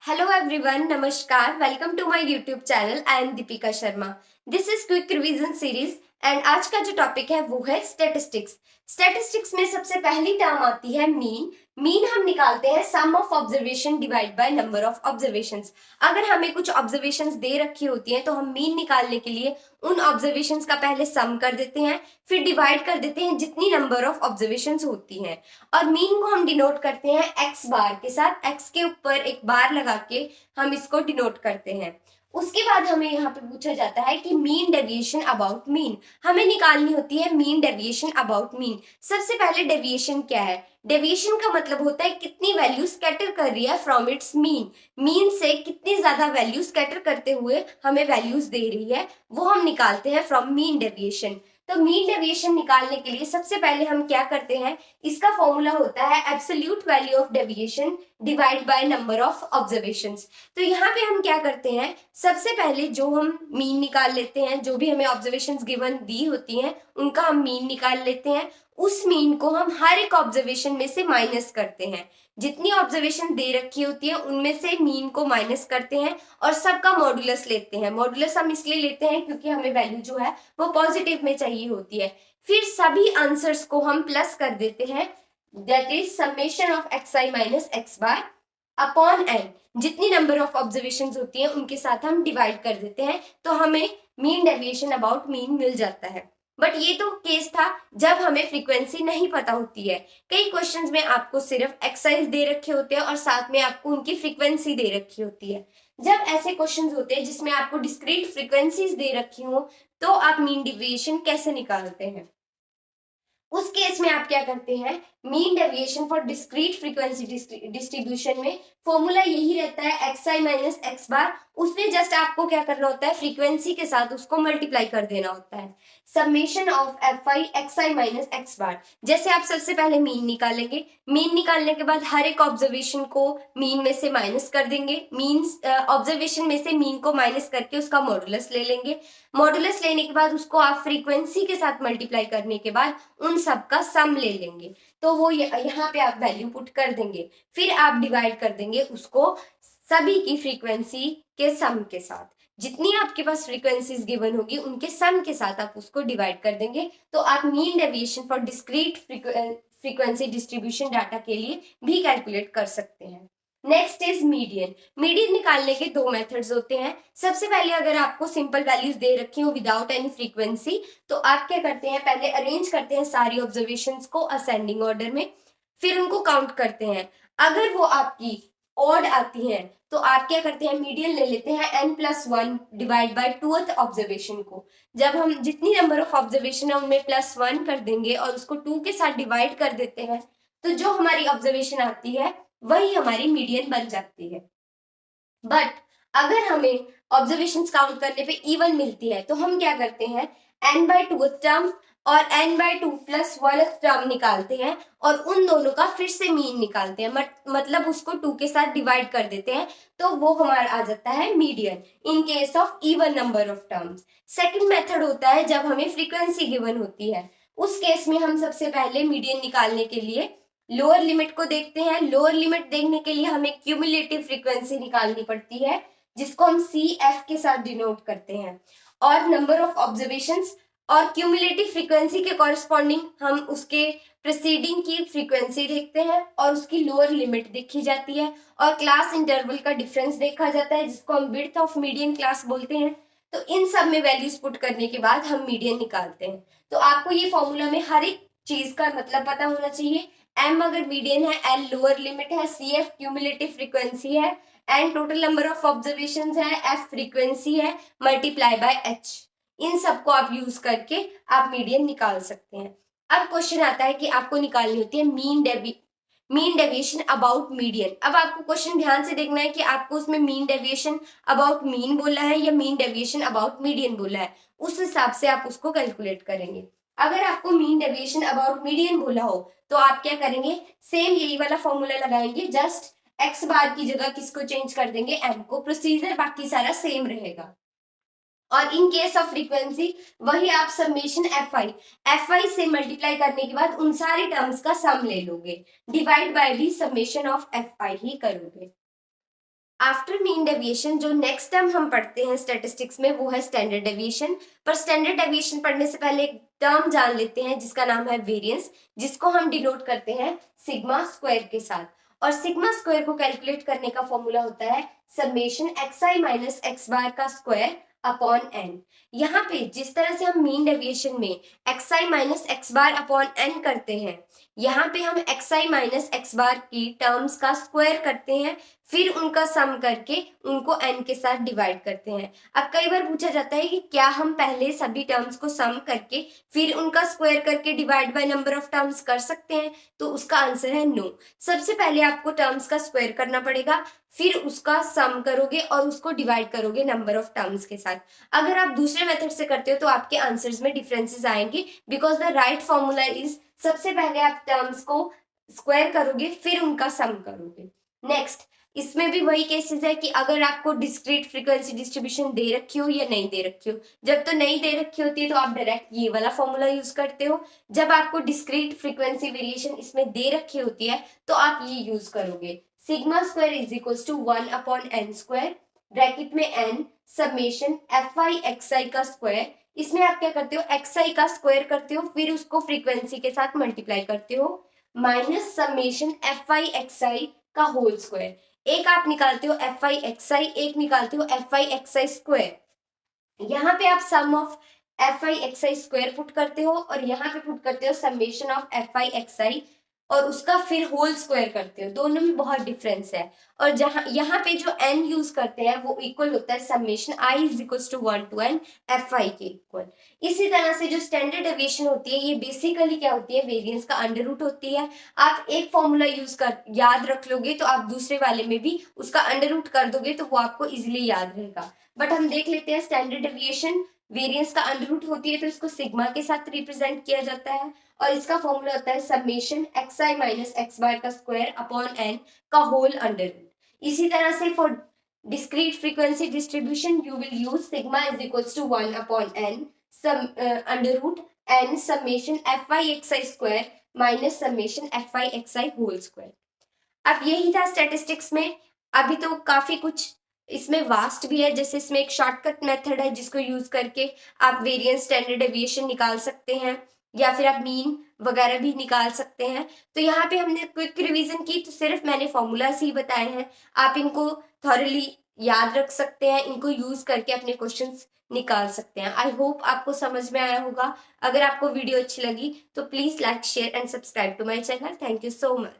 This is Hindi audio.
Hello everyone, Namaskar. Welcome to my YouTube channel. I am Deepika Sharma. This is Quick Revision Series and आज का जो टॉपिक है वो है स्टैटिस्टिक्स। स्टैटिस्टिक्स में सबसे पहली टर्म आती है मीन। मीन हम निकालते हैं sum of observation divide by number of observations. अगर हमें कुछ ऑब्जर्वेशंस दे रखी होती हैं तो हम मीन निकालने के लिए उन ऑब्जर्वेशंस का पहले सम कर देते हैं, फिर डिवाइड कर देते हैं जितनी नंबर ऑफ ऑब्जर्वेशंस होती हैं, और मीन को हम डिनोट करते हैं एक्स बार के साथ। एक्स के ऊपर एक बार लगा के हम इसको डिनोट करते हैं। उसके बाद हमें यहाँ पे पूछा जाता है कि मीन डेविएशन अबाउट मीन। हमें निकालनी होती है मीन डेविएशन अबाउट मीन। सबसे पहले डेविएशन क्या है? डेविएशन का मतलब होता है कितनी वैल्यू स्कैटर कर रही है फ्रॉम इट्स मीन। मीन से कितनी ज्यादा वैल्यू स्कैटर करते हुए हमें वैल्यूज दे रही है, वो हम निकालते हैं फ्रॉम मीन डेविएशन। तो मीन डेविएशन निकालने के लिए सबसे पहले हम क्या करते हैं, इसका फॉर्मूला होता है absolute value of deviation divide by number of observations. तो यहाँ पे हम क्या करते हैं, सबसे पहले जो हम मीन निकाल लेते हैं, जो भी हमें ऑब्जर्वेशंस गिवन दी होती हैं उनका हम मीन निकाल लेते हैं। उस मीन को हम हर एक ऑब्जर्वेशन में से माइनस करते हैं। जितनी ऑब्जर्वेशन दे रखी होती है उनमें से मीन को माइनस करते हैं और सबका मॉडुलस लेते हैं। मॉडुलस हम इसलिए लेते हैं क्योंकि हमें वैल्यू जो है वो पॉजिटिव में चाहिए होती है। फिर सभी आंसर्स को हम प्लस कर देते हैं, that is summation of x I minus x bar upon n. जितनी नंबर ऑफ ऑब्जर्वेशंस होती हैं उनके साथ हम डिवाइड कर देते हैं, तो हमें मीन डेविएशन अबाउट मीन मिल जाता है। बट ये तो केस था जब हमें फ्रीक्वेंसी नहीं पता होती है। कई क्वेश्चंस में आपको सिर्फ एक्सरसाइज दे रखे होते हैं और साथ में आपको उनकी फ्रीक्वेंसी दे रखी होती है। जब ऐसे क्वेश्चंस होते हैं जिसमें आपको डिस्क्रीट फ्रीक्वेंसीज दे रखी हो, तो आप मीन डेविएशन कैसे निकालते हैं? उस केस में आप क्या करते हैं, mean deviation for discrete frequency distribution में फॉर्मूला यही रहता है एक्स आई माइनस एक्स बार। उसमें जस्ट आपको क्या करना होता है, फ्रीक्वेंसी के साथ उसको मल्टीप्लाई कर देना होता है, summation of F I X I minus x bar. जैसे आप सबसे पहले मीन निकालेंगे, मीन निकालने के बाद हर एक ऑब्जर्वेशन को मीन में से माइनस कर देंगे। मीन ऑब्जर्वेशन में से मीन को माइनस करके उसका मॉडुलस ले लेंगे। मॉडुलस लेने के बाद उसको आप फ्रीक्वेंसी के साथ मल्टीप्लाई करने के बाद उन सब का सम ले लेंगे, तो वो यहाँ पे आप वैल्यू पुट कर देंगे। फिर आप डिवाइड कर देंगे उसको सभी की फ्रीक्वेंसी के सम के साथ। जितनी आपके पास फ्रीक्वेंसीज गिवन होगी उनके सम के साथ आप उसको डिवाइड कर देंगे, तो आप mean deviation for discrete frequency distribution data के लिए भी कैलकुलेट कर सकते हैं। Next is median. मीडियन निकालने के दो मेथड्स होते हैं। सबसे पहले अगर आपको सिंपल वैल्यूज दे रखी हो विदाउट एनी फ्रीक्वेंसी, तो आप क्या करते हैं, पहले अरेंज करते हैं सारी ऑब्जर्वेशंस को असेंडिंग ऑर्डर में, फिर उनको काउंट करते हैं। अगर वो आपकी ऑड आती हैं तो आप क्या करते हैं, मीडियन ले लेते हैं n+1 divide by tooth observation को। जब हम जितनी नंबर ऑफ ऑब्जर्वेशन है उनमें +1 कर देंगे और उसको 2 के साथ डिवाइड कर देते हैं, तो जो हमारी ऑब्जर्वेशन आती है वही हमारी मीडियन बन जाती है। बट अगर हमें ऑब्जर्वेशन काउंट करने पे इवन मिलती है तो हम क्या करते हैं, n/2 टर्म और n/2+1 टर्म निकालते हैं और उन दोनों का फिर से मीन निकालते हैं, मतलब उसको 2 के साथ डिवाइड कर देते हैं, तो वो हमारा आ जाता है median in case of even number of terms. Second method होता है जब हमें फ्रीक्वेंसी गिवन होती है। उस केस में हम सबसे पहले मीडियन निकालने के लिए लोअर लिमिट को देखते हैं। लोअर लिमिट देखने के लिए हमें क्यूमुलेटिव फ्रीक्वेंसी निकालनी पड़ती है, जिसको हम CF के साथ डिनोट करते हैं, और नंबर ऑफ ऑब्जर्वेशंस और क्यूमुलेटिव फ्रीक्वेंसी के कॉरेस्पॉन्डिंग हम उसके प्रीसीडिंग की फ्रीक्वेंसी देखते हैं और उसकी लोअर लिमिट देखी जाती है, और क्लास इंटरवल का डिफरेंस देखा जाता है जिसको हम विड्थ ऑफ मीडियन क्लास बोलते हैं। तो इन सब में वैल्यूज पुट करने के बाद हम मीडियन निकालते हैं। तो आपको ये फॉर्मूला में हर एक चीज का मतलब पता होना चाहिए। m अगर मीडियन है, l लोअर लिमिट है, CF क्यूमुलेटिव फ्रीक्वेंसी है, n total number of observations है, f फ्रीक्वेंसी है, मल्टीप्लाई बाय h। इन सबको आप यूज करके आप मीडियन निकाल सकते हैं। अब क्वेश्चन आता है कि आपको निकालनी होती है मीन डेविएशन अबाउट मीडियन। अब आपको क्वेश्चन ध्यान से देखना है कि आपको उसमें मीन डेविएशन अबाउट मीन बोला है या मीन डेविएशन अबाउट मीडियन बोला है, उस हिसाब से आप उसको कैलकुलेट करेंगे। अगर आपको मीन डेविएशन अबाउट मीडियन बोला हो तो आप क्या करेंगे, सेम यही वाला फॉर्मूला लगाएंगे, जस्ट एक्स बार की जगह किसको चेंज कर देंगे, एम को। प्रोसीजर बाकी सारा सेम रहेगा। और इन केस ऑफ फ्रीक्वेंसी वही आप समेशन एफ आई से मल्टीप्लाई करने के बाद उन सारे टर्म्स का सम ले लोगे, डिवाइड बाय भी समेशन ऑफ एफ आई ही करोगे। आफ्टर मीन डेविएशन जो नेक्स्ट टर्म हम पढ़ते हैं स्टैटिस्टिक्स में वो है स्टैंडर्ड डेविएशन। पर स्टैंडर्ड डेविएशन पढ़ने से पहले एक टर्म जान लेते हैं जिसका नाम है वेरिएंस, जिसको हम डिनोट करते हैं सिग्मा स्क्वायर के साथ। और सिग्मा स्क्वायर को कैलकुलेट करने का फॉर्मूला होता है summation xi minus x bar का स्क्वायर अपॉन n। यहाँ पे जिस तरह से हम मीन डेविएशन में xi minus x bar upon n करते हैं, यहाँ पे हम xi माइनस x बार की टर्म्स का स्क्वायर करते हैं, फिर उनका सम करके उनको n के साथ डिवाइड करते हैं। अब कई बार पूछा जाता है कि क्या हम पहले सभी टर्म्स को सम करके फिर उनका स्क्वायर करके divide by number of terms कर सकते हैं, तो उसका आंसर है नो। सबसे पहले आपको टर्म्स का स्क्वायर करना पड़ेगा, फिर उसका सम करोगे और उसको डिवाइड करोगे नंबर ऑफ टर्म्स के साथ। अगर आप दूसरे मेथड से करते हो तो आपके आंसर्स में डिफरेंसेस आएंगे, because the right formula is सबसे पहले आप टर्म्स को स्क्वायर करोगे फिर उनका सम करोगे। नेक्स्ट, इसमें भी वही केसेस है कि अगर आपको डिस्क्रीट फ्रीक्वेंसी डिस्ट्रीब्यूशन दे रखी हो या नहीं दे रखी हो। जब तो नहीं दे रखी होती है तो आप डायरेक्ट ये वाला फॉर्मूला यूज करते हो। जब आपको डिस्क्रीट फ्रीक्वेंसी वेरिएशन इसमें दे रखी होती है तो आप ये यूज करोगे sigma square is equal to 1 upon n square, bracket में n समेशन fi xi का स्क्वायर। इसमें आप क्या करते हो, xi का स्क्वायर करते हो फिर उसको फ्रीक्वेंसी के साथ मल्टीप्लाई करते हो, माइनस समेशन fi xi का होल स्क्वायर। एक आप निकालते हो fi xi, एक निकालते हो fi xi स्क्वायर। यहाँ पे आप sum of fi xi square put करते हो और यहाँ पे पुट करते हो समेशन ऑफ fi xi और उसका फिर होल स्क्वायर करते हो। दोनों में बहुत डिफरेंस है। और जहां यहाँ पे जो n यूज करते हैं वो इक्वल होता है summation i is equal to 1 to n fi के इक्वल। इसी तरह से जो स्टैंडर्ड डेविएशन होती है ये बेसिकली क्या होती है, वेरिएंस का अंडर रूट होती है। आप एक फॉर्मूला यूज कर याद रख लोगे तो आप दूसरे वाले में भी उसका अंडर रूट कर दोगे तो वो आपको इजिली याद रहेगा। बट हम देख लेते हैं स्टैंडर्ड डेविएशन वेरिएंस का अंडर रूट होती है तो इसको सिग्मा के साथ रिप्रेजेंट किया जाता है और इसका फॉर्मूला होता है summation xi minus x bar का स्क्वायर अपॉन n का होल अंडर रूट। इसी तरह से for discrete frequency distribution you will use sigma is equals to 1 upon n under root n summation fi xi square minus summation fi xi whole square. अब यही था स्टैटिस्टिक्स में। अभी तो काफी कुछ इसमें वास्ट भी है, जैसे इसमें एक शॉर्टकट मेथड है जिसको यूज करके आप वेरिएंस स्टैंडर्ड डेविएशन निकाल सकते हैं या फिर आप मीन वगैरह भी निकाल सकते हैं। तो यहाँ पे हमने क्विक रिवीजन की तो सिर्फ मैंने फॉर्मूलास ही बताए हैं, आप इनको थॉरली याद रख सकते हैं, इनको यूज करके अपने क्वेश्चंस निकाल सकते हैं। आई होप आपको समझ में आया होगा। अगर आपको वीडियो अच्छी लगी तो please like share and subscribe to my channel. Thank you so much.